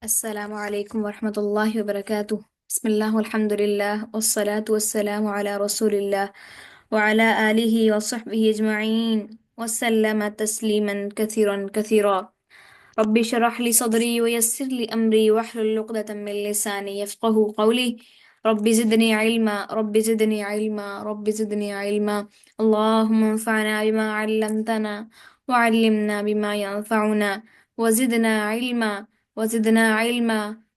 السلام علیکم ورحمۃ اللہ وبرکاتہ۔ بسم اللہ والحمد للہ والصلاة والسلام علی رسول اللہ وعلی آلہ وصحبہ اجمعین وسلم تسلیما کثیرا کثیرا۔ رب اشرح لي صدري ويسر لي أمري واحلل عقدة من لساني يفقه قولي۔ رب زدني علما رب زدني علما رب زدني علما، اللهم انفعنا بما علمتنا وعلمنا بما ينفعنا وزدنا علما وزدنا علما،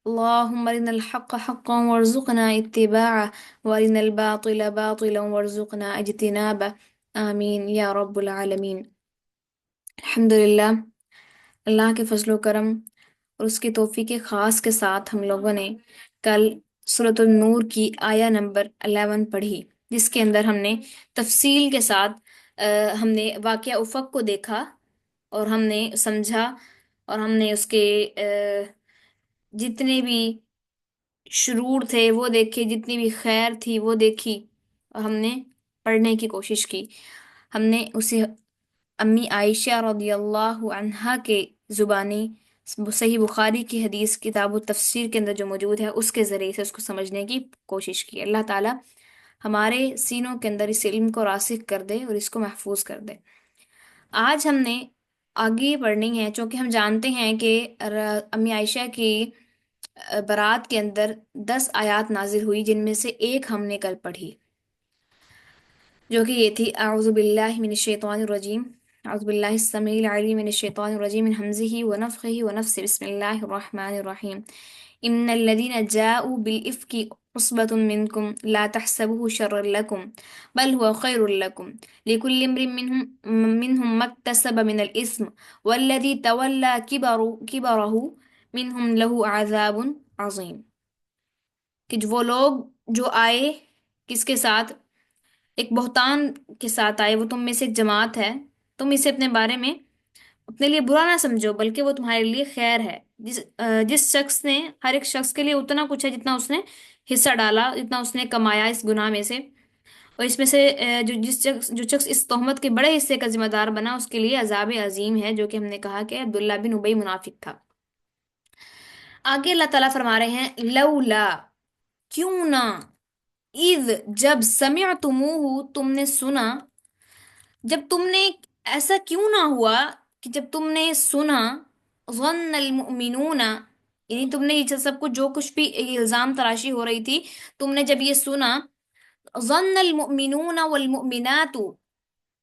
اللهم أرنا الحق حقا وارزقنا اتباعه وأرنا الباطل باطلا وارزقنا اجتنابه، آمین یا رب العالمین۔ الحمدللہ، اللہ کے فضل و کرم اور اس کی توفیق خاص کے ساتھ ہم لوگوں نے کل سورۃ النور کی آیہ نمبر 11 پڑھی، جس کے اندر ہم نے تفصیل کے ساتھ ہم نے واقعہ افق کو دیکھا اور ہم نے سمجھا اور ہم نے اس کے جتنے بھی شرور تھے وہ دیکھے، جتنی بھی خیر تھی وہ دیکھی اور ہم نے پڑھنے کی کوشش کی۔ ہم نے اسے امی عائشہ رضی اللہ عنہا کے زبانی صحیح بخاری کی حدیث کتاب التفسیر کے اندر جو موجود ہے اس کے ذریعے سے اس کو سمجھنے کی کوشش کی۔ اللہ تعالی ہمارے سینوں کے اندر اس علم کو راسخ کر دے اور اس کو محفوظ کر دے۔ آج ہم نے آگے پڑھنی ہے، چونکہ ہم جانتے ہیں کہ امی عائشہ کی برات کے اندر 10 آیات نازل ہوئی، جن میں سے ایک ہم نے کل پڑھی، جو کہ یہ تھی اعوذ باللہ من الشیطان الرجیم، اعوذ باللہ السمیع العلیم من الشیطان الرجیم من حمزہ ونفخہ ونفثہ، بسم اللہ الرحمن الرحیم۔ ان الذین جاءوا بالافک عصبۃ منکم لا تحسبوه شرا لکم بل هو خیر لکم لکل امرئ منهم ما اکتسب من الاثم والذی تولى کبرہ منهم له عذاب عظیم، کہ وہ لوگ جو آئے کس کے ساتھ، ایک بہتان کے ساتھ آئے، وہ تم میں سے ایک جماعت ہے، تم اسے اپنے بارے میں اپنے لیے برا نہ سمجھو بلکہ وہ تمہارے لیے خیر ہے۔ جس شخص نے، ہر ایک شخص کے لیے اتنا کچھ ہے جتنا اس نے حصہ ڈالا، جتنا اس نے کمایا اس گناہ میں سے، اور اس میں سے جو شخص اس تہمت کے بڑے حصے کا ذمہ دار بنا اس کے لیے عذاب عظیم ہے، جو کہ ہم نے کہا کہ عبداللہ بن ابی منافق تھا۔ آگے اللہ تعالیٰ فرما رہے ہیں لولا، کیوں نہ، اذ، جب، سمعتموہ، تم نے سنا، جب تم نے، ایسا کیوں نہ ہوا کہ جب تم نے سنا، ظن المؤمنون، یعنی تم نے یہ سب کچھ، جو کچھ بھی الزام تراشی ہو رہی تھی، تم نے جب یہ سنا، ظن المؤمنون والمؤمنات،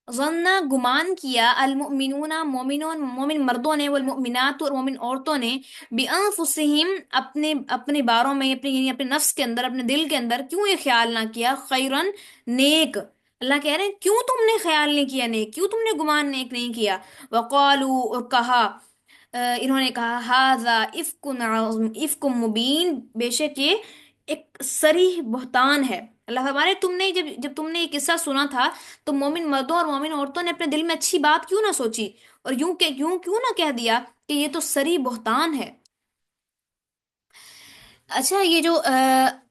ظن، گمان کیا، المؤمنون، مومن مردوں نے، والمؤمنات، اور مومن عورتوں نے، بانفسہم، اپنے باروں میں، یعنی اپنے نفس کے اندر، اپنے دل کے اندر، کیوں یہ خیال نہ کیا، خیرن، نیک، اللہ کہہ رہے ہیں کیوں تم نے خیال نہیں کیا نیک، کیوں تم نے گمان نیک نہیں کیا، وقالو، اور کہا، انہوں نے کہا، ھذا افک مبین، بے شک یہ ایک صریح بہتان ہے۔ اللہ ہمارے، تم نے جب تم نے یہ قصہ سنا تھا تو مومن مردوں اور مومن عورتوں نے اپنے دل میں اچھی بات کیوں نہ سوچی اور کیوں نہ کہہ دیا کہ یہ تو صریح بہتان ہے۔ اچھا، یہ جو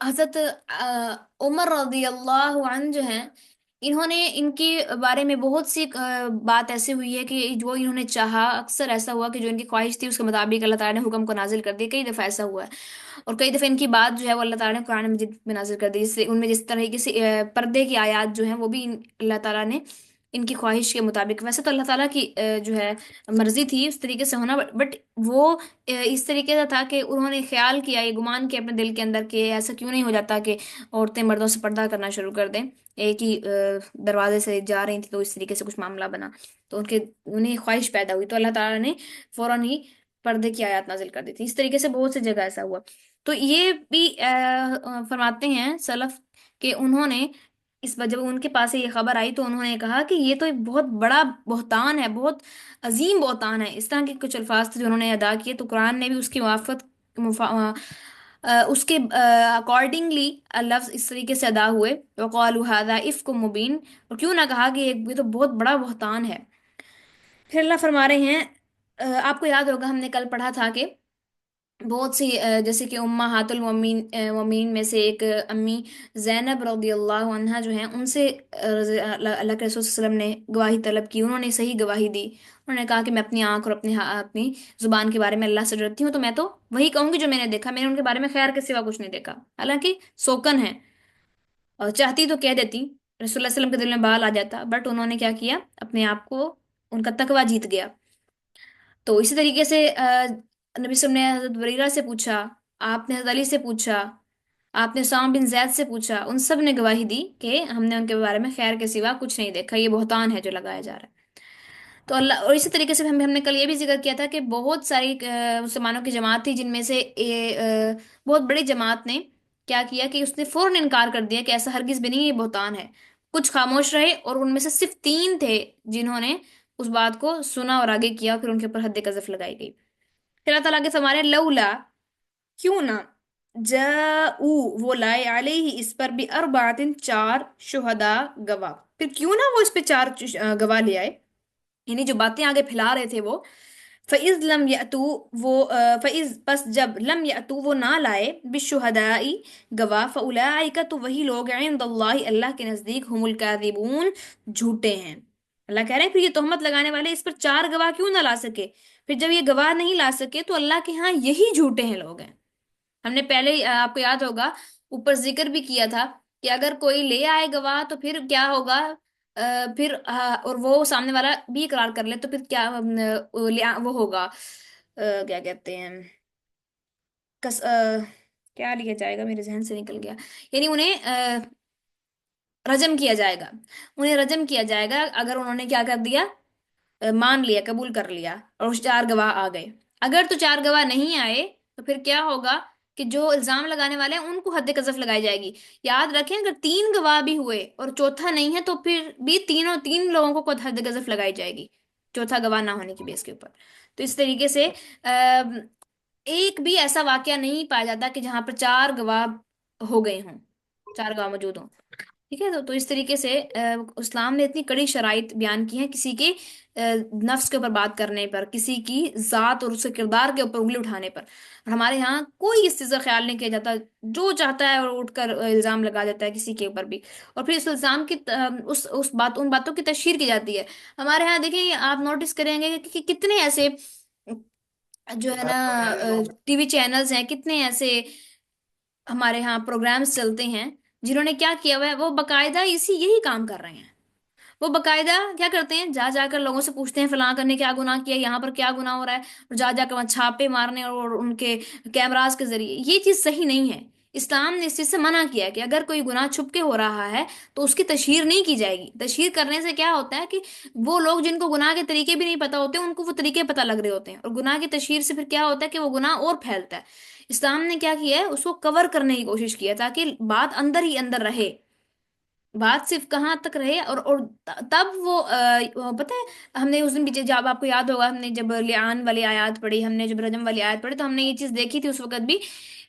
حضرت عمر رضی اللہ عنہ جو ہیں، انہوں نے، ان کے بارے میں بہت سی بات ایسی ہوئی ہے کہ جو انہوں نے چاہا، اکثر ایسا ہوا کہ جو ان کی خواہش تھی اس کے مطابق اللہ تعالیٰ نے حکم کو نازل کر دیا، کئی دفعہ ایسا ہوا ہے، اور کئی دفعہ ان کی بات جو ہے وہ اللہ تعالیٰ نے قرآن مجید میں نازل کر دی، جس سے ان میں جس طریقے سے پردے کی آیات جو ہیں وہ بھی اللہ تعالیٰ نے ان کی خواہش کے مطابق، ویسے تو اللہ تعالیٰ کی جو ہے مرضی تھی اس طریقے سے ہونا، بٹ وہ اس طریقے سے تھا کہ انہوں نے خیال کیا، یہ گمان کیا اپنے دل کے اندر کہ ایسا کیوں نہیں ہو جاتا کہ عورتیں مردوں سے پردہ کرنا شروع کر دیں، ایک ہی دروازے سے جا رہی تھی تو اس طریقے سے کچھ معاملہ بنا تو انہیں خواہش پیدا ہوئی، تو اللہ تعالیٰ نے فوراً ہی پردے کی آیات نازل کر دی تھی۔ اس طریقے سے بہت سی جگہ ایسا ہوا، تو یہ بھی فرماتے ہیں سلف کہ انہوں نے جب ان کے پاس یہ خبر آئی تو انہوں نے کہا کہ یہ تو ایک بہت بڑا بہتان ہے، بہت عظیم بہتان ہے، اس طرح کے کچھ الفاظ تھے جو انہوں نے ادا کیے، تو قرآن نے بھی اس کی موافقت، اس کے اکارڈنگلی لفظ اس طریقے سے ادا ہوئے، وقالوا ھذا افک مبین، اور کیوں نہ کہا کہ یہ تو بہت بڑا بہتان ہے۔ پھر اللہ فرما رہے ہیں، آپ کو یاد ہوگا ہم نے کل پڑھا تھا کہ بہت سی جیسے کہ امہات المؤمنین میں سے ایک امی زینب رضی اللہ عنہا جو ہیں، ان سے اللہ کے رسول صلی اللہ علیہ وسلم نے گواہی طلب کی، انہوں نے صحیح گواہی دی، انہوں نے کہا کہ میں اپنی آنکھ اور اپنی زبان کے بارے میں اللہ سے ڈرتی ہوں، تو میں تو وہی کہوں گی جو میں نے دیکھا، میں نے ان کے بارے میں خیر کے سوا کچھ نہیں دیکھا، حالانکہ سوکن ہے، اور چاہتی تو کہہ دیتی، رسول اللہ علیہ وسلم کے دل میں بال آ جاتا، بٹ انہوں نے کیا کیا، اپنے آپ کو، ان کا تقوی جیت گیا۔ تو اسی طریقے سے نبی صلی اللہ علیہ وسلم نے حضرت بریرہ سے پوچھا، آپ نے حضرت علی سے پوچھا، آپ نے سام بن زید سے پوچھا، ان سب نے گواہی دی کہ ہم نے ان کے بارے میں خیر کے سوا کچھ نہیں دیکھا، یہ بہتان ہے جو لگایا جا رہا ہے۔ تو اللہ، اور اسی طریقے سے ہم نے کل یہ بھی ذکر کیا تھا کہ بہت ساری مسلمانوں کی جماعت تھی، جن میں سے بہت بڑی جماعت نے کیا کیا کہ اس نے فوراً انکار کر دیا کہ ایسا ہرگز بھی نہیں، یہ بہتان ہے، کچھ خاموش رہے، اور ان میں سے صرف 3 تھے جنہوں نے اس بات کو سنا اور آگے کیا، پھر ان کے اوپر حد قذف لگائی گئی۔ پھر اللہ تعالیٰ کے فرمانے لولا، کیوں نہ، جاؤ، وہ لائے، علیہ، اس پر بھی، اربعۃ، 4 شہداء، گواہ، پھر کیوں نہ وہ اس پہ 4 گواہ لے آئے، یعنی جو باتیں آگے پھیلا رہے تھے وہ، فَإِذْ لَمْ يَأْتُوا، وہ فَإِذْ، پس جب، لم یأتوا، وہ نہ لائے، بالشہداء، گواہ، فَأُولَٰئِکَ، تو وہی لوگ، عند اللہ، اللہ کے نزدیک، ہم الکاذبون، جھوٹے ہیں۔ اللہ کہہ رہے ہیں پھر یہ تہمت لگانے والے اس پر 4 گواہ کیوں نہ لا سکے، پھر جب یہ گواہ نہیں لا سکے تو اللہ کے ہاں یہی جھوٹے ہیں لوگ ہیں۔ ہم نے پہلے ہی آپ کو یاد ہوگا اوپر ذکر بھی کیا تھا کہ اگر کوئی لے آئے گواہ تو پھر کیا ہوگا، پھر اور وہ سامنے والا بھی اقرار کر لے تو پھر کیا وہ ہوگا، کیا کہتے ہیں، کس کیا لیا جائے گا، میرے ذہن سے نکل گیا، یعنی انہیں رجم کیا جائے گا، انہیں رجم کیا جائے گا اگر انہوں نے کیا کر دیا، مان لیا، قبول کر لیا، اور اس 4 گواہ آ گئے۔ اگر تو 4 گواہ نہیں آئے تو پھر کیا ہوگا کہ جو الزام لگانے والے ہیں ان کو حد قذف لگائی جائے گی۔ یاد رکھیں اگر 3 گواہ بھی ہوئے اور چوتھا نہیں ہے تو پھر بھی تینوں 3 لوگوں کو حد قذف لگائی جائے گی، چوتھا گواہ نہ ہونے کی بیس کے اوپر۔ تو اس طریقے سے ایک بھی ایسا واقعہ نہیں پایا جاتا کہ جہاں پر 4 گواہ ہو گئے ہوں، 4 گواہ موجود ہوں، ٹھیک ہے۔ تو اس طریقے سے اسلام نے اتنی کڑی شرائط بیان کی ہیں کسی کے نفس کے اوپر بات کرنے پر، کسی کی ذات اور اس کے کردار کے اوپر انگلی اٹھانے پر، اور ہمارے ہاں کوئی اس چیز کا خیال نہیں کیا جاتا، جو چاہتا ہے اور اٹھ کر الزام لگا دیتا ہے کسی کے اوپر بھی، اور پھر اس الزام کی ان باتوں کی تشہیر کی جاتی ہے۔ ہمارے ہاں دیکھیں آپ نوٹس کریں گے کہ کتنے ایسے جو ہے نا ٹی وی چینلز ہیں، کتنے ایسے ہمارے ہاں پروگرامز چلتے ہیں جنہوں نے کیا کیا ہوا ہے، وہ باقاعدہ یہی کام کر رہے ہیں، وہ باقاعدہ کیا کرتے ہیں، جا جا کر لوگوں سے پوچھتے ہیں فلاں کرنے کیا گناہ کیا، یہاں پر کیا گناہ ہو رہا ہے، اور جا جا کر وہاں چھاپے مارنے اور ان کے کیمراز کے ذریعے، یہ چیز صحیح نہیں ہے۔ اسلام نے اس چیز سے منع کیا ہے کہ اگر کوئی گناہ چھپ کے ہو رہا ہے تو اس کی تشہیر نہیں کی جائے گی۔ تشہیر کرنے سے کیا ہوتا ہے کہ وہ لوگ جن کو گناہ کے طریقے بھی نہیں پتا ہوتے ان کو وہ طریقے پتا لگ رہے ہوتے ہیں، اور گناہ کی تشہیر سے پھر کیا ہوتا ہے کہ وہ گناہ اور پھیلتا ہے۔ اسلام نے کیا کیا ہے، اس کو کور کرنے کی کوشش کی ہے تاکہ بات اندر ہی اندر رہے، بات صرف کہاں تک رہے، اور تب وہ پتہ ہے ہم نے اس دن بھی، جب آپ کو یاد ہوگا ہم نے جب لعان والی آیات پڑھی، ہم نے جب رجم والی آیات پڑھی، تو ہم نے یہ چیز دیکھی تھی اس وقت بھی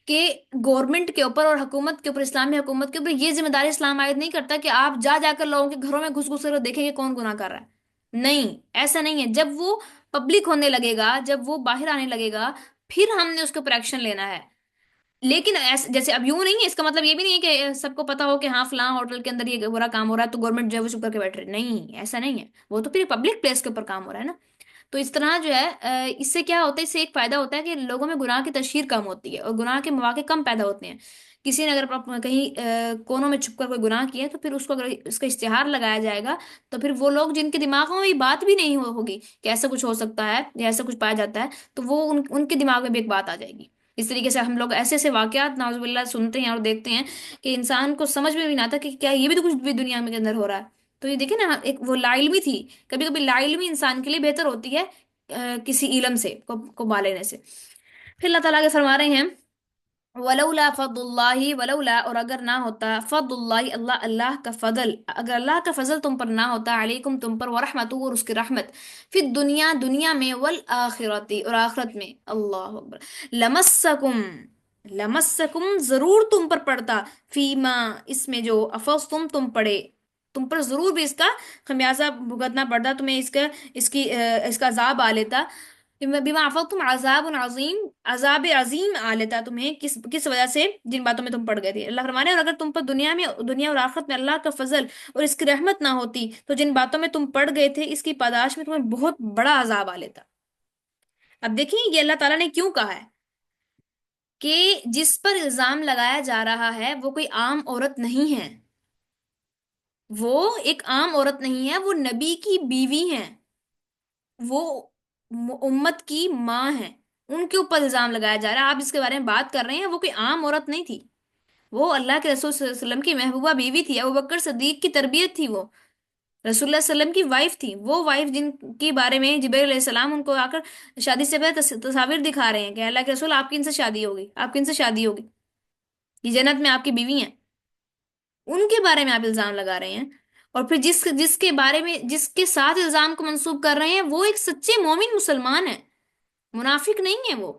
کہ گورنمنٹ کے اوپر اور حکومت کے اوپر، اسلامی حکومت کے اوپر یہ ذمہ داری اسلام عائد نہیں کرتا کہ آپ جا جا کر لوگوں کے گھروں میں گھس گھس کر دیکھیں گے کون گناہ کر رہا ہے، نہیں، ایسا نہیں ہے۔ جب وہ پبلک ہونے لگے گا، جب وہ باہر آنے لگے گا، پھر ہم نے اس کے اوپر ایکشن لینا ہے۔ لیکن جیسے اب یوں نہیں ہے، اس کا مطلب یہ بھی نہیں ہے کہ سب کو پتا ہو کہ ہاں فلاں ہوٹل کے اندر یہ برا کام ہو رہا ہے تو گورنمنٹ جو ہے وہ چپ کر کے بیٹھ رہی ہے، نہیں، ایسا نہیں ہے، وہ تو پھر پبلک پلیس کے اوپر کام ہو رہا ہے نا۔ تو اس طرح جو ہے اس سے کیا ہوتا ہے، اس سے ایک فائدہ ہوتا ہے کہ لوگوں میں گناہ کی تشہیر کم ہوتی ہے اور گناہ کے مواقع کم پیدا ہوتے ہیں۔ کسی نے اگر کہیں کونوں میں چھپ کر کوئی گناہ کیا ہے تو پھر اس کو اگر اس کا اشتہار لگایا جائے گا تو پھر وہ لوگ جن کے دماغوں میں یہ بات بھی نہیں ہوگی کہ ایسا کچھ ہو سکتا ہے یا ایسا کچھ پایا جاتا ہے، تو وہ ان کے دماغ میں بھی ایک بات آ جائے گی۔ اس طریقے سے ہم لوگ ایسے ایسے واقعات نعوذ باللہ سنتے ہیں اور دیکھتے ہیں کہ انسان کو سمجھ میں بھی نہ آتا کہ کیا یہ بھی تو کچھ بھی دنیا میں کے اندر ہو رہا ہے۔ تو یہ دیکھیں نا، ایک وہ لا علمی تھی، کبھی کبھی لا علمی انسان کے لیے بہتر ہوتی ہے کسی علم سے کو پا لینے سے۔ پھر اللہ تعالیٰ کے فرما رہے ہیں ولولا فضل اللہ، ولولا، اور اگر نہ ہوتا، فضل اللہ، اللہ کا فضل، اگر اللہ کا فضل تم پر نہ ہوتا، علیکم تم پر، ورحمتہ، اور اس کی رحمت، پھر دنیا میں، والآخرتی، اور آخرت میں، اللہ اکبر، لمسکم، لمسکم، ضرور تم پر پڑتا، فیما، اس میں جو تم پڑے، تم پر ضرور بھی اس کا خمیازہ بھگتنا پڑتا، تمہیں اس کا عذاب آ لیتا، بما عفوتم عذاب عظیم، عذاب عظیم آ لیتا تمہیں کس کس وجہ سے، جن باتوں میں تم پڑ گئے تھے۔ اللہ فرمانے اور اگر تم پر دنیا اور آخرت میں اللہ کا فضل اور اس کی رحمت نہ ہوتی تو جن باتوں میں تم پڑ گئے تھے اس کی پاداش میں تمہیں بہت بڑا عذاب آ لیتا۔ اب دیکھیں یہ اللہ تعالیٰ نے کیوں کہا ہے کہ جس پر الزام لگایا جا رہا ہے وہ کوئی عام عورت نہیں ہے، وہ ایک عام عورت نہیں ہے، وہ نبی کی بیوی ہیں، وہ امت کی ماں ہیں، ان کے اوپر الزام لگایا جا رہا ہے۔ آپ جس کے بارے میں بات کر رہے ہیں وہ کوئی عام عورت نہیں تھی، وہ اللہ کے رسول صلی اللہ علیہ وسلم کی محبوبہ بیوی تھی، ابو بکر صدیق کی تربیت تھی، وہ رسول اللہ صلی اللہ علیہ وسلم کی وائف تھی، وہ وائف جن کے بارے میں جبرائیل علیہ السلام ان کو آ کر شادی سے پہلے تصاویر دکھا رہے ہیں کہ اللہ کے رسول آپ کی ان سے شادی ہوگی، آپ کی ان سے شادی ہوگی، یہ جنت میں آپ کی بیوی ہیں، ان کے بارے میں آپ الزام لگا رہے ہیں۔ اور پھر جس کے بارے میں جس کے ساتھ الزام کو منسوب کر رہے ہیں وہ ایک سچے مومن مسلمان ہے، منافق نہیں ہے وہ،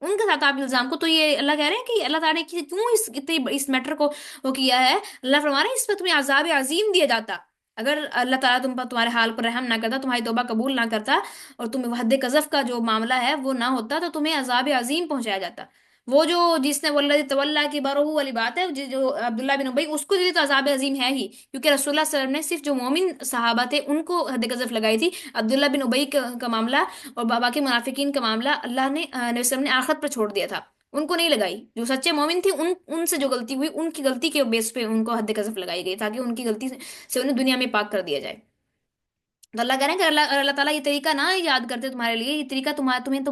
ان کے ساتھ آپ الزام کو، تو یہ اللہ کہہ رہے ہیں کہ اللہ تعالیٰ نے کیوں اس میٹر کو وہ کیا ہے۔ اللہ فرما رہے ہیں اس پہ تمہیں عذاب عظیم دیا جاتا، اگر اللہ تعالیٰ تم پر تمہارے حال پر رحم نہ کرتا، تمہاری توبہ قبول نہ کرتا اور تم حد قذف کا جو معاملہ ہے وہ نہ ہوتا تو تمہیں عذاب عظیم پہنچایا جاتا۔ وہ جو جس نے والذی تولی کی برہ والی بات ہے، جو عبداللہ بن ابی، اس کو جو تو عذاب عظیم ہے ہی، کیونکہ رسول اللہ صلی اللہ علیہ وسلم نے صرف جو مومن صحابہ تھے ان کو حد قذف لگائی تھی۔ عبداللہ بن ابی کا معاملہ اور باقی منافقین کا معاملہ اللہ نے نبی صلی اللہ علیہ وسلم نے آخرت پر چھوڑ دیا تھا، ان کو نہیں لگائی۔ جو سچے مومن تھے ان سے جو غلطی ہوئی ان کی غلطی کے بیس پہ ان کو حد قذف لگائی گئی تاکہ ان کی غلطی سے انہیں دنیا میں پاک کر دیا جائے۔ تو اللہ کہہ رہے ہیں کہ اللہ تعالیٰ یہ طریقہ نہ ایجاد کرتے تمہارے لیے، یہ طریقہ تم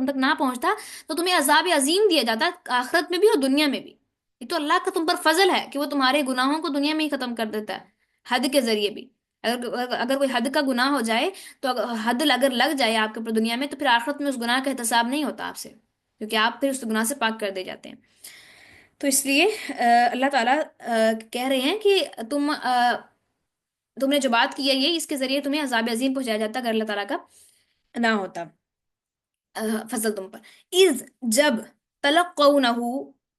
تک نہ پہنچتا تو تمہیں عذاب عظیم دیا جاتا آخرت میں بھی اور دنیا میں بھی۔ یہ تو اللہ کا تم پر فضل ہے کہ وہ تمہارے گناہوں کو دنیا میں ہی ختم کر دیتا ہے حد کے ذریعے بھی۔ اگر کوئی حد کا گناہ ہو جائے تو حد اگر لگ جائے آپ کے اوپر دنیا میں تو پھر آخرت میں اس گناہ کا احتساب نہیں ہوتا آپ سے، کیونکہ آپ پھر اس گناہ سے پاک کر دے جاتے ہیں۔ تو اس لیے اللہ تعالیٰ کہہ رہے ہیں کہ تم نے جو بات کی ہے یہ اس کے ذریعے تمہیں عذاب عظیم پہنچایا جاتا اگر اللہ تعالیٰ کا نہ ہوتا فضل تم پر۔ از جب تلقونہ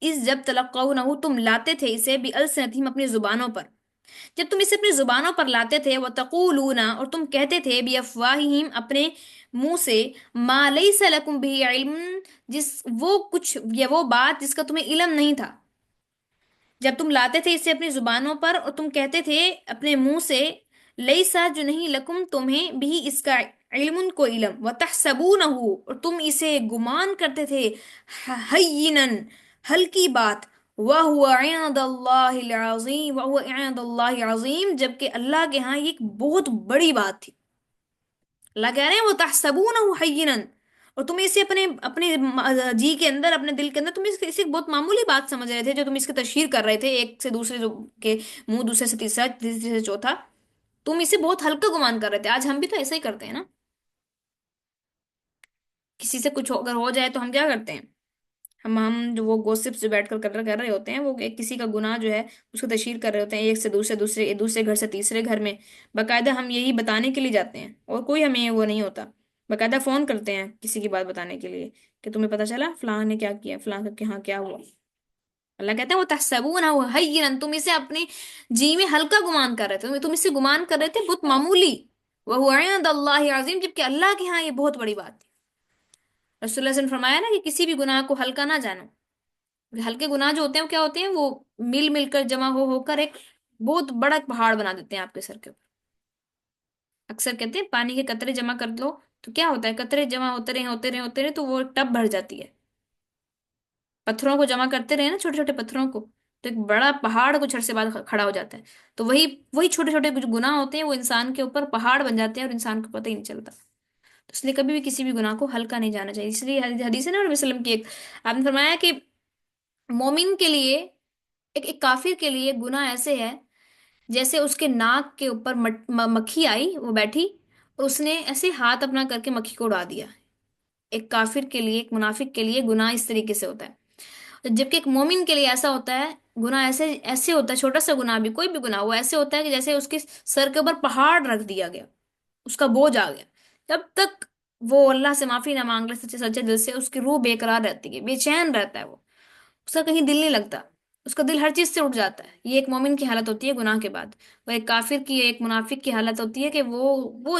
از جب تلقونہ تم لاتے تھے اسے بِأَلْسِنَتِهِمْ اپنی زبانوں پر، جب تم اسے اپنی زبانوں پر لاتے تھے، وَتَقُولُونَ اور تم کہتے تھے بِأَفْوَاهِهِمْ اپنے منہ سے، مَا لَيْسَ لَكُمْ بِهِ عِلْمٌ وہ کچھ یا وہ بات جس کا تمہیں علم نہیں تھا۔ جب تم لاتے تھے اسے اپنی زبانوں پر اور تم کہتے تھے اپنے منہ سے، لیسا جو نہیں لکم تمہیں بھی اس کا علم کو علم، وتحسبونہ اور تم اسے گمان کرتے تھے، ہینن ہلکی بات، وَهُوَ عِندَ اللَّهِ الْعَظِيمُ وَهُوَ عِندَ اللَّهِ عظیم جبکہ اللہ کے ہاں یہ ایک بہت بڑی بات تھی۔ اللہ کہہ رہے ہیں وہ تحسبونہ حینا، اور تم اسے اپنے اپنے جی کے اندر اپنے دل کے اندر تم اسے بہت معمولی بات سمجھ رہے تھے، جو تم اس کی تشہیر کر رہے تھے ایک سے دوسرے کے منہ، دوسرے سے تیسرا، تیسرے سے چوتھا، تم اسے بہت ہلکا گمان کر رہے تھے۔ آج ہم بھی تو ایسا ہی کرتے ہیں نا، کسی سے کچھ اگر ہو جائے تو ہم کیا کرتے ہیں، ہم جو وہ گوسپ جو بیٹھ کر رہے ہوتے ہیں وہ کسی کا گناہ جو ہے اس کو تشہیر کر رہے ہوتے ہیں، ایک سے دوسرے گھر سے تیسرے گھر میں، باقاعدہ ہم یہی بتانے کے لیے جاتے ہیں اور کوئی ہمیں وہ نہیں ہوتا، باقاعدہ فون کرتے ہیں کسی کی بات بتانے کے لیے کہ تمہیں پتا چلا فلاں نے کیا کیا، فلاں کے ہاں کیا ہوا۔ اللہ کہتے ہیں وہ تحسبونہ حینا، تم اسے اپنے جی میں ہلکا گمان کر رہے تھے، تم اسے گمان کر رہے تھے بہت معمولی، وہ عند اللہ عظیم جبکہ اللہ کے ہاں یہ بہت بڑی بات تھی۔ رسول اللہ صلی اللہ علیہ وسلم نے فرمایا نا کہ کسی بھی گناہ کو ہلکا نہ جانو، ہلکے گناہ جو ہوتے ہیں وہ کیا ہوتے ہیں، وہ مل مل کر جمع ہو کر ایک بہت بڑا پہاڑ بنا دیتے ہیں آپ کے سر کے اوپر۔ اکثر کہتے ہیں پانی کے قطرے جمع کر لو تو کیا ہوتا ہے، قطرے جمع ہوتے رہے تو وہ ٹب بھر جاتی ہے۔ پتھروں کو جمع کرتے رہے نا، چھوٹے چھوٹے پتھروں کو، تو ایک بڑا پہاڑ کچھ عرصے بعد کھڑا ہو جاتا ہے۔ تو وہی چھوٹے چھوٹے کچھ گناہ ہوتے ہیں وہ انسان کے اوپر پہاڑ بن جاتے ہیں اور انسان کو پتہ ہی نہیں چلتا۔ تو اس لیے کبھی بھی کسی بھی گناہ کو ہلکا نہیں جانا چاہیے۔ اس لیے حدیث ہے نا نبی صلی اللہ علیہ وسلم کی ایک، آپ نے فرمایا کہ مومن کے لیے ایک کافر کے لیے گناہ ایسے ہے جیسے اس کے ناک کے اوپر مکھی آئی، وہ بیٹھی اور اس نے ایسے ہاتھ اپنا کر کے مکھی کو اڑا دیا۔ ایک کافر کے لیے، ایک منافق کے لیے گناہ اس طریقے سے ہوتا ہے، جبکہ ایک مومن کے لیے ایسا ہوتا ہے، گناہ ایسے ایسے ہوتا ہے، چھوٹا سا گناہ بھی، کوئی بھی گناہ وہ ایسے ہوتا ہے کہ جیسے اس کے سر کے اوپر پہاڑ رکھ دیا گیا، اس کا بوجھ آ گیا، جب تک وہ اللہ سے معافی نہ مانگ لے سچے سچے دل سے، اس کی روح بے قرار رہتی ہے، بے چین رہتا ہے، وہ اس کا کہیں دل نہیں لگتا، اس کا دل ہر چیز سے اٹھ جاتا ہے۔ یہ ایک مومن کی حالت ہوتی ہے گناہ کے بعد۔ وہ ایک کافر کی، ایک منافق کی حالت ہوتی ہے کہ وہ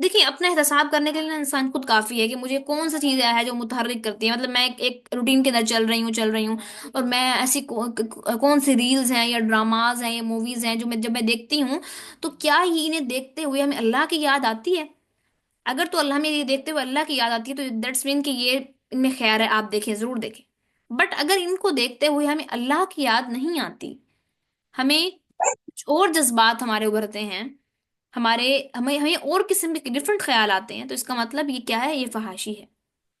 دیکھیے اپنا احتساب کرنے کے لیے نا انسان خود کافی ہے کہ مجھے کون سی چیز ہے جو متحرک کرتی ہے، مطلب میں ایک روٹین کے اندر چل رہی ہوں اور میں ایسی کون سی ریلز ہیں یا ڈراماز ہیں یا موویز ہیں جو میں جب میں دیکھتی ہوں تو کیا ہی انہیں دیکھتے ہوئے ہمیں اللہ کی یاد آتی ہے؟ اگر تو اللہ میں یہ دیکھتے ہوئے اللہ کی یاد آتی ہے تو دیٹس مین کہ یہ ان میں خیر ہے، آپ دیکھیں ضرور دیکھیں۔ بٹ اگر ان کو دیکھتے ہوئے ہمیں اللہ کی یاد نہیں آتی، ہمیں کچھ اور جذبات ہمارے ابھرتے ہیں، ہمیں ہمیں اور قسم کے ڈفرنٹ خیال آتے ہیں، تو اس کا مطلب یہ کیا ہے؟ یہ فحاشی ہے۔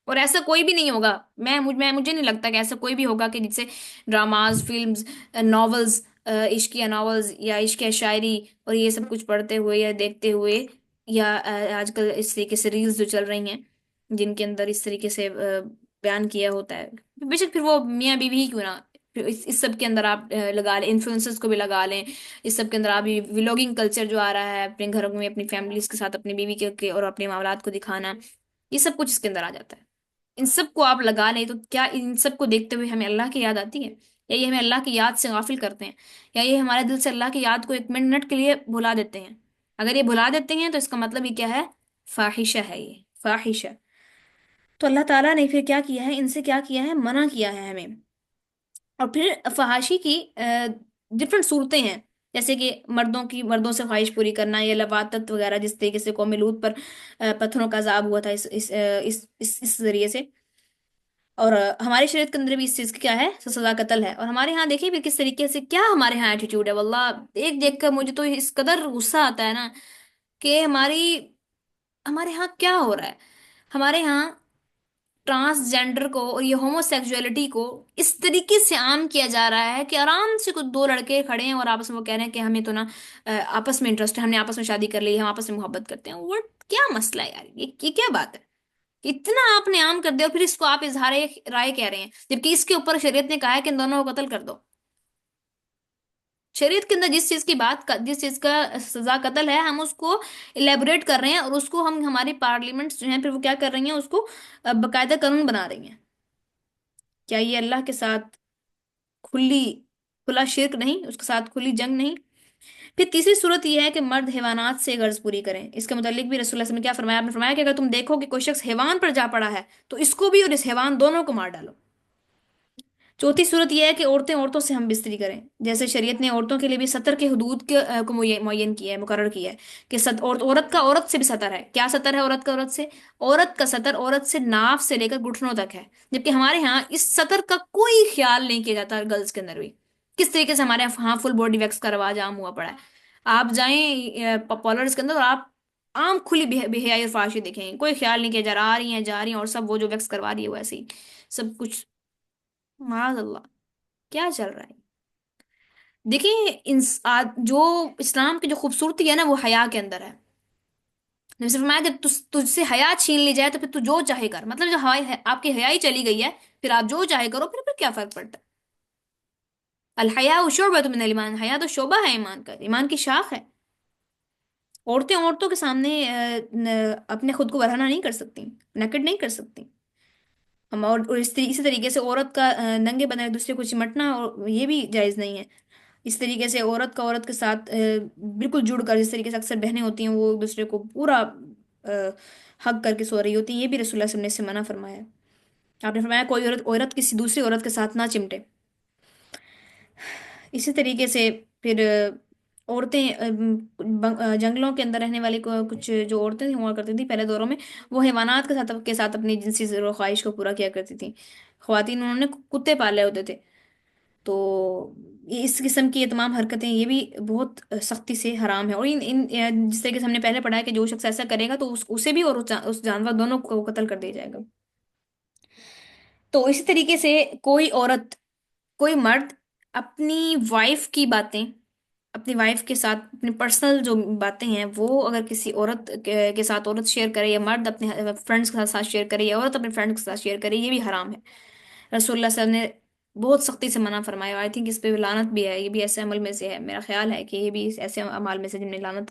اور ایسا کوئی بھی نہیں ہوگا، مجھے نہیں لگتا کہ ایسا کوئی بھی ہوگا کہ جس سے ڈراماز، فلمز، ناولز، عشقیہ ناولز یا عشقیہ شاعری اور یہ سب کچھ پڑھتے ہوئے یا دیکھتے ہوئے، یا آج کل اس طریقے سے ریلز جو چل رہی ہیں جن کے اندر اس طریقے سے بیان کیا ہوتا ہے، بے شک پھر وہ میاں بیوی ہی کیوں نہ، پھر اس سب کے اندر آپ لگا لیں، انفلوئنسز کو بھی لگا لیں، اس سب کے اندر آپ ولاگنگ کلچر جو آ رہا ہے اپنے گھروں میں اپنی فیملیز کے ساتھ اپنی بیوی اور اپنے معاملات کو دکھانا، یہ سب کچھ اس کے اندر آ جاتا ہے۔ ان سب کو آپ لگا لیں تو کیا ان سب کو دیکھتے ہوئے ہمیں اللہ کی یاد آتی ہے؟ یا یہ ہمیں اللہ کی یاد سے غافل کرتے ہیں؟ یا یہ ہمارے دل سے اللہ کی یاد کو ایک منٹ کے لیے بھلا دیتے ہیں؟ اگر یہ بھلا دیتے ہیں تو اس کا مطلب یہ کیا ہے؟ فاحشہ ہے، یہ فاحشہ۔ تو اللہ تعالیٰ نے پھر کیا کیا ہے؟ ان سے کیا کیا ہے؟ منع کیا ہے ہمیں۔ اور پھر فحاشی کی ڈفرینٹ صورتیں ہیں، جیسے کہ مردوں سے خواہش پوری کرنا یا لواطت وغیرہ، جس طریقے سے قوم لوط پر پتھروں کا عذاب ہوا تھا اس ذریعے سے۔ اور ہماری شریعت کے اندر بھی اس چیز کی کیا ہے؟ سزا قتل ہے۔ اور ہمارے ہاں دیکھیے بھی کس طریقے سے کیا ہمارے ہاں ایٹیٹیوڈ ہے، واللہ ایک دیکھ کر مجھے تو اس قدر غصہ آتا ہے نا کہ ہمارے ہاں کیا ہو رہا ہے؟ ہمارے ہاں ٹرانسجینڈر کو اور یہ ہومو سیکسولیٹی کو اس طریقے سے عام کیا جا رہا ہے کہ آرام سے کچھ دو لڑکے کھڑے ہیں اور آپس میں وہ کہہ رہے ہیں کہ ہمیں تو نا آپس میں انٹرسٹ ہے، ہم نے آپس میں شادی کر لی ہے، ہم آپس میں محبت کرتے ہیں۔ کیا مسئلہ ہے یار؟ یہ کیا بات ہے؟ اتنا آپ نے عام کر دیا اور پھر اس کو آپ اظہار رائے کہہ رہے ہیں، جبکہ اس کے اوپر شریعت نے کہا ہے کہ ان دونوں کو قتل کر دو۔ شریعت کے اندر جس چیز کا سزا قتل ہے، ہم اس کو الیبوریٹ کر رہے ہیں اور اس کو ہماری پارلیمنٹ جو ہیں پھر وہ کیا کر رہی ہیں؟ اس کو باقاعدہ قانون بنا رہی ہیں۔ کیا یہ اللہ کے ساتھ کھلی کھلا شرک نہیں؟ اس کے ساتھ کھلی جنگ نہیں؟ پھر تیسری صورت یہ ہے کہ مرد حیوانات سے غرض پوری کریں۔ اس کے متعلق بھی رسول اللہ صلی اللہ علیہ وسلم نے کیا فرمایا؟ آپ نے فرمایا کہ اگر تم دیکھو کہ کوئی شخص حیوان پر جا پڑا ہے تو اس کو بھی اور اس حیوان دونوں کو مار ڈالو۔ چوتھی صورت یہ ہے کہ عورتیں عورتوں سے ہم بستری کریں، جیسے شریعت نے عورتوں کے لیے بھی سطر کے حدود کو معین کیا ہے، مقرر کیا ہے کہ عورت کا عورت سے بھی سطر ہے۔ کیا سطر ہے عورت کا عورت سے؟ عورت کا سطر عورت سے ناف سے لے کر گھٹنوں تک ہے، جبکہ ہمارے ہاں اس سطر کا کوئی خیال نہیں کیا جاتا گرلز کے اندر بھی۔ کس طریقے سے ہمارے ہاں فل باڈی ویکس کا رواج عام ہوا پڑا ہے۔ آپ جائیں پارلرز کے اندر اور آپ عام کھلی بے حیائی اور فحاشی دیکھیں، کوئی خیال نہیں کیا جا رہا، آ رہی ہیں جا رہی ہیں اور سب وہ جو ویکس کروا رہی ہے وہ ایسے ہی سب کچھ، معاذ اللہ، کیا چل رہا ہے؟ دیکھیں جو اسلام کی جو خوبصورتی ہے نا وہ حیا کے اندر ہے۔ جب صرف فرمایا جب تجھ سے حیا چھین لی جائے تو پھر تو جو چاہے کر، مطلب جو آپ کی حیا ہی چلی گئی ہے پھر آپ جو چاہے کرو، پھر کیا فرق پڑتا ہے؟ الحیا شعبۃ من الایمان، حیا تو شعبہ ہے ایمان کا، ایمان کی شاخ ہے۔ عورتیں عورتوں کے سامنے اپنے خود کو برہنہ نہیں کر سکتی، نکڈ نہیں کر سکتی۔ ہم اور اسی طریقے سے عورت کا ننگے بدن ایک دوسرے کو چمٹنا اور یہ بھی جائز نہیں ہے۔ اس طریقے سے عورت کا عورت کے ساتھ بالکل جڑ کر، جس طریقے سے اکثر بہنیں ہوتی ہیں وہ ایک دوسرے کو پورا حق کر کے سو رہی ہوتی ہیں، یہ بھی رسول اللہ صلی اللہ علیہ وسلم نے اس سے منع فرمایا ہے۔ آپ نے فرمایا کوئی عورت کسی دوسری عورت کے ساتھ نہ چمٹے۔ اسی طریقے سے پھر عورتیں جنگلوں کے اندر رہنے والی کچھ جو عورتیں ہوا کرتی تھیں پہلے دوروں میں، وہ حیوانات کے ساتھ اپنی جنسی ضرور خواہش کو پورا کیا کرتی تھیں۔ خواتین انہوں نے کتے پالے ہوتے تھے، تو اس قسم کی یہ تمام حرکتیں یہ بھی بہت سختی سے حرام ہے۔ اور جس طریقے سے ہم نے پہلے پڑھا ہے کہ جو شخص ایسا کرے گا تو اسے بھی اور اس جانور دونوں کو قتل کر دیا جائے گا۔ تو اسی طریقے سے کوئی عورت، کوئی مرد اپنی وائف کی باتیں، اپنی وائف کے ساتھ اپنی پرسنل جو باتیں ہیں وہ اگر کسی عورت کے ساتھ عورت شیئر کرے، یا مرد اپنے فرینڈس کے ساتھ شیئر کرے، یا عورت اپنے فرینڈ کے ساتھ شیئر کرے، یہ بھی حرام ہے۔ رسول اللہ صلی اللہ علیہ وسلم نے بہت سختی سے منع فرمایا، آئی تھنک اس پہ لعنت بھی ہے، یہ بھی ایسے عمل میں سے ہے، میرا خیال ہے کہ یہ بھی ایسے اعمال میں سے جن میں لعنت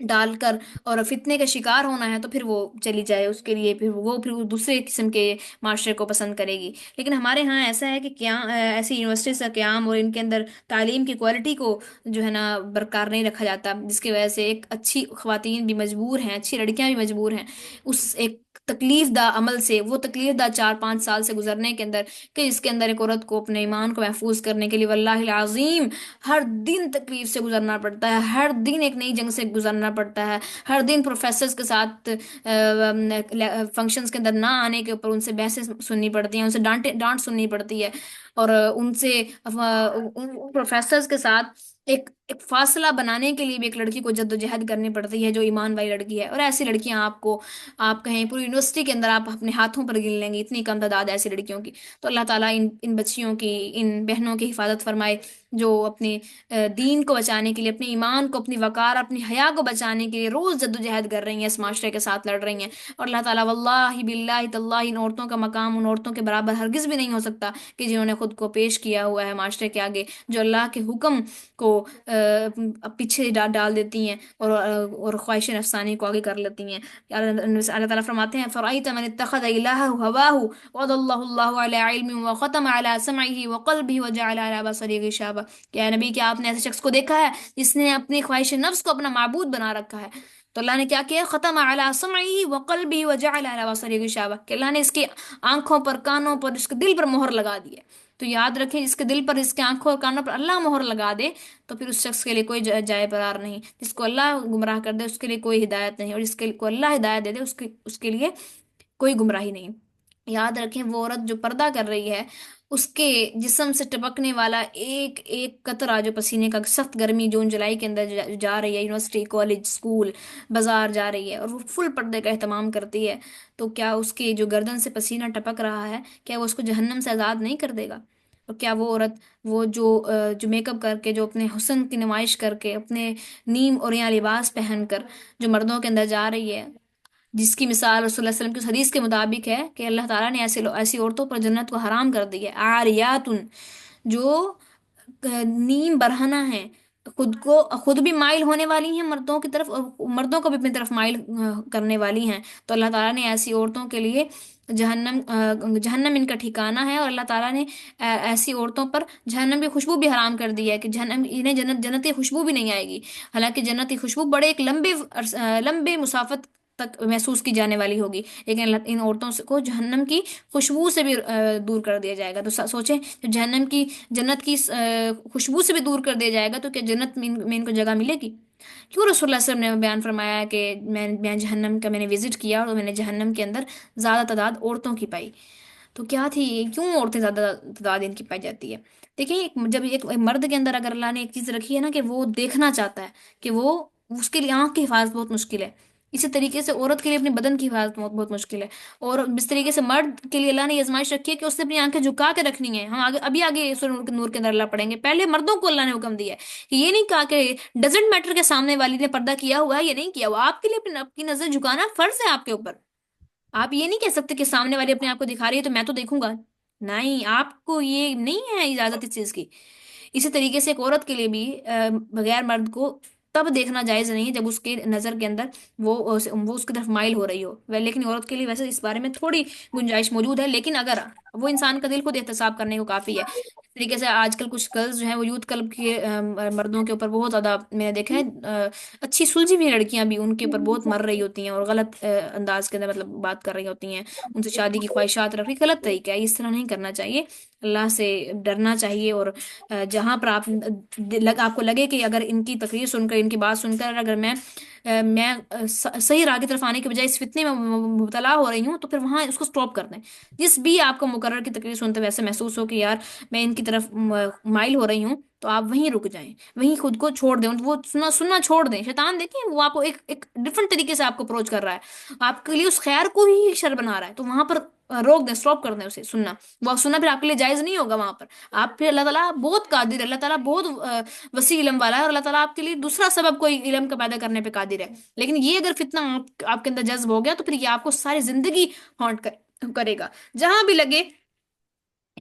ڈال کر اور فتنے کا شکار ہونا ہے تو پھر وہ چلی جائے اس کے لیے، پھر وہ دوسرے قسم کے معاشرے کو پسند کرے گی۔ لیکن ہمارے ہاں ایسا ہے کہ کیا ایسی یونیورسٹیز کا قیام اور ان کے اندر تعلیم کی کوالٹی کو جو ہے نا برقرار نہیں رکھا جاتا، جس کی وجہ سے ایک اچھی خواتین بھی مجبور ہیں، اچھی لڑکیاں بھی مجبور ہیں اس ایک تکلیف دہ عمل سے، وہ تکلیف دہ 4 5 سال سے گزرنے کے اندر، کہ اس کے اندر ایک عورت کو اپنے ایمان کو محفوظ کرنے کے لیے واللہ العظیم ہر دن تکلیف سے گزرنا پڑتا ہے، ہر دن ایک نئی جنگ سے گزرنا پڑتا ہے، ہر دن پروفیسرز کے ساتھ فنکشنز کے اندر نہ آنے کے اوپر ان سے بحثیں سننی پڑتی ہیں، ان سے ڈانٹ سننی پڑتی ہے، اور ان سے ان پروفیسرز کے ساتھ ایک فاصلہ بنانے کے لیے بھی ایک لڑکی کو جدوجہد کرنی پڑتی ہے جو ایمان والی لڑکی ہے۔ اور ایسی لڑکیاں آپ کہیں پوری یونیورسٹی کے اندر آپ اپنے ہاتھوں پر گن لیں گے، اتنی کم تعداد ہے ایسی لڑکیوں کی۔ تو اللہ تعالیٰ ان بچیوں کی، ان بہنوں کی حفاظت فرمائے جو اپنے دین کو بچانے کے لیے، اپنے ایمان کو، اپنی وقار، اپنی حیا کو بچانے کے لیے روز جدوجہد کر رہی ہیں، اس معاشرے کے ساتھ لڑ رہی ہیں۔ اور اللہ تعالیٰ واللہ باللہ تاللہ ان عورتوں کا مقام ان عورتوں کے برابر ہرگز بھی نہیں ہو سکتا کہ جنہوں نے خود کو پیش کیا ہوا ہے معاشرے کے آگے، جو اللہ کے حکم کو پیچھے ڈال دیتی ہیں اور خواہش نفسانی کو آگے کر لیتی ہیں۔ اللہ تعالیٰ فرماتے ہیں فرأيت من اتخذ إلهه هواه وأضله الله على علم وختم على سمعه وقلبه وجعل على بصره غشاوة، کہ اے نبی کیا آپ نے ایسے شخص کو دیکھا ہے جس نے اپنی خواہش نفس کو اپنا معبود بنا رکھا ہے؟ تو اللہ نے کیا کیا، ختم على سمعه وقلبه وجعل على بصره غشاوة، کہ اللہ نے اس کی آنکھوں پر، کانوں پر، اس کے دل پر مہر لگا دی ہے۔ تو یاد رکھیں جس کے دل پر، اس کے آنکھوں اور کانوں پر اللہ مہر لگا دے تو پھر اس شخص کے لیے کوئی جائے قرار نہیں، جس کو اللہ گمراہ کر دے اس کے لیے کوئی ہدایت نہیں، اور جس کو اللہ ہدایت دے دے اس کے لیے کوئی گمراہی نہیں۔ یاد رکھیں وہ عورت جو پردہ کر رہی ہے، اس کے جسم سے ٹپکنے والا ایک ایک قطرہ جو پسینے کا، سخت گرمی جون جولائی کے اندر جا رہی ہے، یونیورسٹی، کالج، اسکول، بازار جا رہی ہے اور وہ فل پردے کا اہتمام کرتی ہے، تو کیا اس کی جو گردن سے پسینہ ٹپک رہا ہے، کیا وہ اس کو جہنم سے آزاد نہیں کر دے گا؟ اور کیا وہ عورت، وہ جو میک اپ کر کے، جو اپنے حسن کی نمائش کر کے، اپنے نیم اور یا لباس پہن کر جو مردوں کے اندر جا رہی ہے، جس کی مثال رسول اللہ صلی اللہ علیہ وسلم کی اس حدیث کے مطابق ہے کہ اللہ تعالیٰ نے ایسی عورتوں پر جنت کو حرام کر دی ہے، عاریاتن، جو نیم برہنہ ہیں، خود بھی مائل ہونے والی ہیں مردوں کی طرف، اور مردوں کو بھی اپنی طرف مائل کرنے والی ہیں، تو اللہ تعالیٰ نے ایسی عورتوں کے لیے جہنم ان کا ٹھکانہ ہے، اور اللہ تعالیٰ نے ایسی عورتوں پر جہنم کی خوشبو بھی حرام کر دی ہے کہ انہیں جنتی خوشبو بھی نہیں آئے گی، حالانکہ جنتی خوشبو بڑے ایک لمبے مسافت تک محسوس کی جانے والی ہوگی، لیکن ان عورتوں کو جہنم کی خوشبو سے بھی دور کر دیا جائے گا۔ تو سوچیں جب جنت کی خوشبو سے بھی دور کر دیا جائے گا تو کیا جنت میں ان کو جگہ ملے گی؟ کیوں رسول اللہ صلی اللہ علیہ وسلم نے بیان فرمایا کہ میں جہنم کا میں نے وزٹ کیا اور میں نے جہنم کے اندر زیادہ تعداد عورتوں کی پائی؟ تو کیا تھی یہ؟ کیوں عورتیں زیادہ تعداد ان کی پائی جاتی ہے؟ دیکھیں جب ایک مرد کے اندر اگر اللہ نے ایک چیز رکھی ہے نا کہ وہ دیکھنا چاہتا ہے، کہ وہ اس کے لیے آنکھ کی حفاظت بہت مشکل ہے، اسی طریقے سے عورت کے لیے اپنے بدن کی حفاظت بہت بہت مشکل ہے، اور اس طریقے سے مرد کے لیے اللہ نے یہ آزمائش رکھی ہے کہ اس نے اپنی آنکھیں جھکا کے رکھنی ہے۔ ہم ابھی آگے سورہ نور کے اندر اللہ پڑھیں گے، پہلے مردوں کو اللہ نے حکم دیا ہے کہ یہ نہیں کہا کہ ڈزنٹ میٹر کے سامنے والی نے پردہ کیا ہوا ہے، یہ نہیں کیا ہوا، آپ کے لیے اپنی نظر جھکانا فرض ہے آپ کے اوپر۔ آپ یہ نہیں کہہ سکتے کہ سامنے والی اپنے آپ کو دکھا رہی ہے تو میں تو دیکھوں گا، نہیں، آپ کو یہ نہیں ہے اجازت اس چیز کی۔ اسی طریقے سے ایک عورت کے لیے بھی بغیر مرد کو تب دیکھنا جائز نہیں ہے جب اس کے نظر کے اندر وہ اس کی طرف مائل ہو رہی ہو، لیکن عورت کے لیے ویسے اس بارے میں تھوڑی گنجائش موجود ہے، لیکن اگر وہ انسان کا دل خود احتساب کرنے کو کافی ہے۔ اس طریقے سے آج کل کچھ گرلز جو ہیں وہ یوتھ کلب کے مردوں کے اوپر بہت زیادہ میں نے دیکھا ہے، اچھی سلجھی ہوئی لڑکیاں بھی ان کے اوپر بہت مر رہی ہوتی ہیں اور غلط انداز کے اندر مطلب بات کر رہی ہوتی ہیں، ان سے شادی کی خواہشات رکھ رہی، غلط طریقہ ہے، اس طرح نہیں کرنا چاہیے، اللہ سے ڈرنا چاہیے، اور جہاں پر آپ کو لگے کہ اگر ان کی تقریر سن کر، ان کی بات سن کر اگر میں صحیح راہ کی طرف آنے کے بجائے اس فتنے میں مبتلا ہو رہی ہوں، تو پھر وہاں اس کو سٹاپ کر دیں۔ جس بھی آپ کو مقرر کی تقریر سنتے ویسے محسوس ہو کہ یار میں ان کی طرف مائل ہو رہی ہوں، تو آپ وہیں رک جائیں، وہیں خود کو چھوڑ دیں، وہ سننا چھوڑ دیں۔ شیطان دیکھیں وہ آپ کو ایک ڈفرنٹ طریقے سے آپ کو اپروچ کر رہا ہے، آپ کے لیے اس خیر کو ہی شر بنا رہا ہے، تو وہاں پر روک دیں، سٹاپ کر دیں اسے سننا، وہ سننا پھر آپ کے لیے جائز نہیں ہوگا وہاں پر۔ آپ پھر اللہ تعالیٰ بہت قادر ہے، اللہ تعالیٰ بہت وسیع علم والا ہے، اور اللہ تعالیٰ آپ کے لیے دوسرا سبب کوئی علم کا پیدا کرنے پہ قادر ہے، لیکن یہ اگر فتنہ آپ کے اندر جذب ہو گیا تو پھر یہ آپ کو ساری زندگی ہانٹ کرے گا، جہاں بھی لگے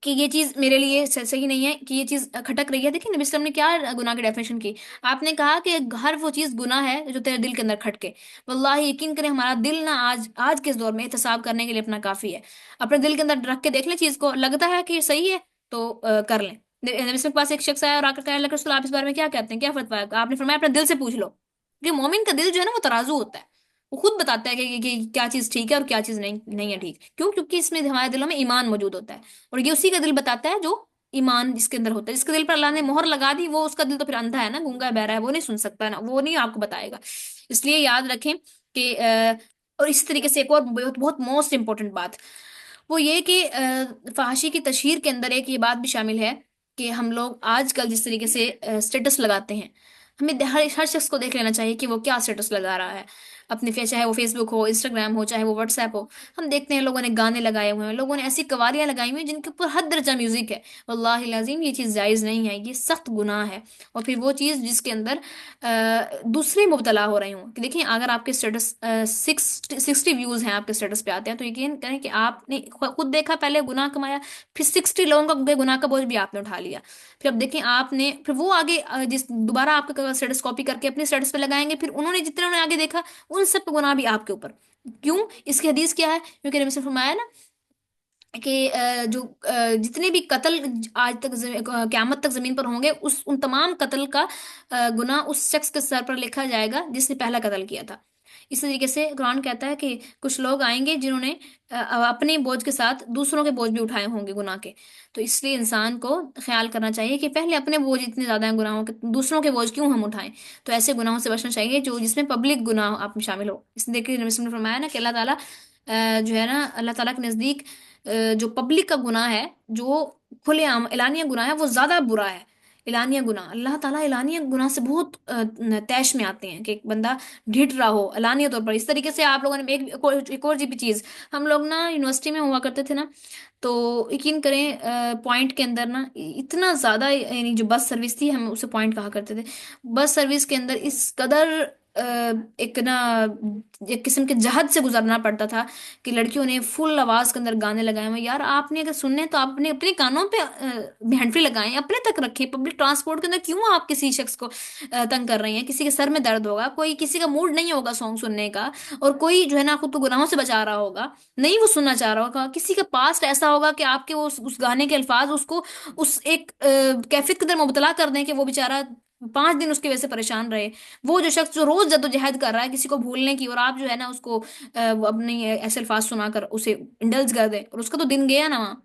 کہ یہ چیز میرے لیے صحیح نہیں ہے، کہ یہ چیز کھٹک رہی ہے. دیکھیں نبی صلی اللہ علیہ وسلم نے کیا گناہ کی ڈیفینیشن کی. آپ نے کہا کہ ہر وہ چیز گناہ ہے جو تیرے دل کے اندر کھٹکے. واللہ یقین کریں ہمارا دل نا آج کے اس دور میں احتساب کرنے کے لیے اپنا کافی ہے. اپنے دل کے اندر رکھ کے دیکھ لیں چیز کو، لگتا ہے کہ یہ صحیح ہے تو کر لیں. نبی صلی اللہ علیہ وسلم کے پاس ایک شخص آیا اور آ کر کہا، اللہ کے رسول آپ اس بارے میں کیا کہتے ہیں، کیا فتویٰ ہے؟ آپ نے فرمایا اپنے دل سے پوچھ لو. کہ مومن کا دل جو ہے نا وہ ترازو ہوتا ہے، وہ خود بتاتا ہے کہ کیا چیز ٹھیک ہے اور کیا چیز نہیں ہے ٹھیک. کیوں؟ کیونکہ اس میں ہمارے دلوں میں ایمان موجود ہوتا ہے، اور یہ اسی کا دل بتاتا ہے جو ایمان جس کے اندر ہوتا ہے. جس کے دل پر اللہ نے مہر لگا دی، وہ اس کا دل تو پھر اندھا ہے نا، گونگا ہے، بہرا ہے، وہ نہیں سن سکتا نا، وہ نہیں آپ کو بتائے گا. اس لیے یاد رکھیں کہ اور اسی طریقے سے ایک اور بہت بہت موسٹ امپورٹنٹ بات وہ یہ کہ فحاشی کی تشہیر کے اندر ایک یہ بات بھی شامل ہے کہ ہم لوگ آج کل جس طریقے سے اسٹیٹس لگاتے ہیں، ہمیں ہر شخص کو دیکھ لینا چاہیے کہ وہ کیا اسٹیٹس لگا رہا ہے اپنے چاہے وہ فیس بک ہو، انسٹاگرام ہو، چاہے وہ واٹس ایپ ہو. ہم دیکھتے ہیں لوگوں نے گانے لگائے ہوئے ہیں، لوگوں نے ایسی قوالیاں لگائی ہوئی ہیں جن کے اوپر حد درجہ میوزک ہے. واللہ العظیم یہ چیز جائز نہیں ہے، یہ سخت گناہ ہے. اور پھر وہ چیز جس کے اندر دوسرے مبتلا ہو رہے ہوں. کہ دیکھیں اگر آپ کے اسٹیٹس 60 ویوز ہیں آپ کے اسٹیٹس پہ آتے ہیں، تو یقین کریں کہ آپ نے خود دیکھا پہلے گناہ کمایا، پھر 60 لوگوں کا گناہ کا بوجھ بھی آپ نے اٹھا لیا. پھر اب دیکھیں آپ نے پھر وہ آگے جس دوبارہ آپ کا اسٹیٹس کاپی کر کے اپنے اسٹیٹس پہ لگائیں گے، پھر انہوں نے جتنے انہوں نے آگے دیکھا ان سب پہ گناہ بھی آپ کے اوپر. کیوں؟ اس کی حدیث کیا ہے؟ کیونکہ نبی سے فرمایا نا کہ جو جتنے بھی قتل آج تک قیامت تک زمین پر ہوں گے، ان تمام قتل کا گناہ اس شخص کے سر پر لکھا جائے گا جس نے پہلا قتل کیا تھا. اسی طریقے سے قرآن کہتا ہے کہ کچھ لوگ آئیں گے جنہوں نے اپنے بوجھ کے ساتھ دوسروں کے بوجھ بھی اٹھائے ہوں گے گناہ کے. تو اس لیے انسان کو خیال کرنا چاہیے کہ پہلے اپنے بوجھ اتنے زیادہ ہیں گناہوں کے، دوسروں کے بوجھ کیوں ہم اٹھائیں. تو ایسے گناہوں سے بچنا چاہیے جو جس میں پبلک گناہ آپ میں شامل ہو. اس نے دیکھیے نبی صلی اللہ علیہ وسلم نے فرمایا نا کہ اللہ تعالیٰ جو ہے نا اللہ تعالیٰ کے نزدیک جو پبلک کا گناہ ہے، جو کھلے عام اعلانیہ گناہ ہے، وہ زیادہ برا ہے. اعلانیہ گناہ، اللہ تعالیٰ اعلانیہ گناہ سے بہت طیش میں آتے ہیں کہ ایک بندہ ڈھٹ رہا ہو اعلانیہ طور پر. اس طریقے سے آپ لوگوں نے ایک اور جی بھی چیز، ہم لوگ نا یونیورسٹی میں ہوا کرتے تھے نا، تو یقین کریں پوائنٹ کے اندر نا اتنا زیادہ، یعنی جو بس سروس تھی ہم اسے پوائنٹ کہا کرتے تھے. بس سروس کے اندر اس قدر ایک نا ایک قسم کے جہد سے گزرنا پڑتا تھا کہ لڑکیوں نے فل آواز کے اندر گانے لگائے ہوئے. یار آپ نے اگر سننے ہیں تو آپ نے اپنے کانوں پہ ہینڈ فری لگائیں، اپنے تک رکھیں. پبلک ٹرانسپورٹ کے اندر کیوں آپ کسی شخص کو تنگ کر رہی ہیں؟ کسی کے سر میں درد ہوگا، کوئی کسی کا موڈ نہیں ہوگا سانگ سننے کا، اور کوئی جو ہے نا خود کو گناہوں سے بچا رہا ہوگا، نہیں وہ سننا چاہ رہا ہوگا. کسی کا پاسٹ ایسا ہوگا کہ آپ کے وہ اس گانے کے الفاظ اس کو اس ایک کیفیت کے اندر مبتلا کر دیں کہ وہ بےچارا 5 دن اس کی وجہ سے پریشان رہے. وہ جو شخص جو روز جدوجہد کر رہا ہے کسی کو بھولنے کی، اور آپ جو ہے نا اس کو وہ اپنے ایسے الفاظ سنا کر اسے انڈلج کر دیں، اور اس کا تو دن گیا نا وہاں.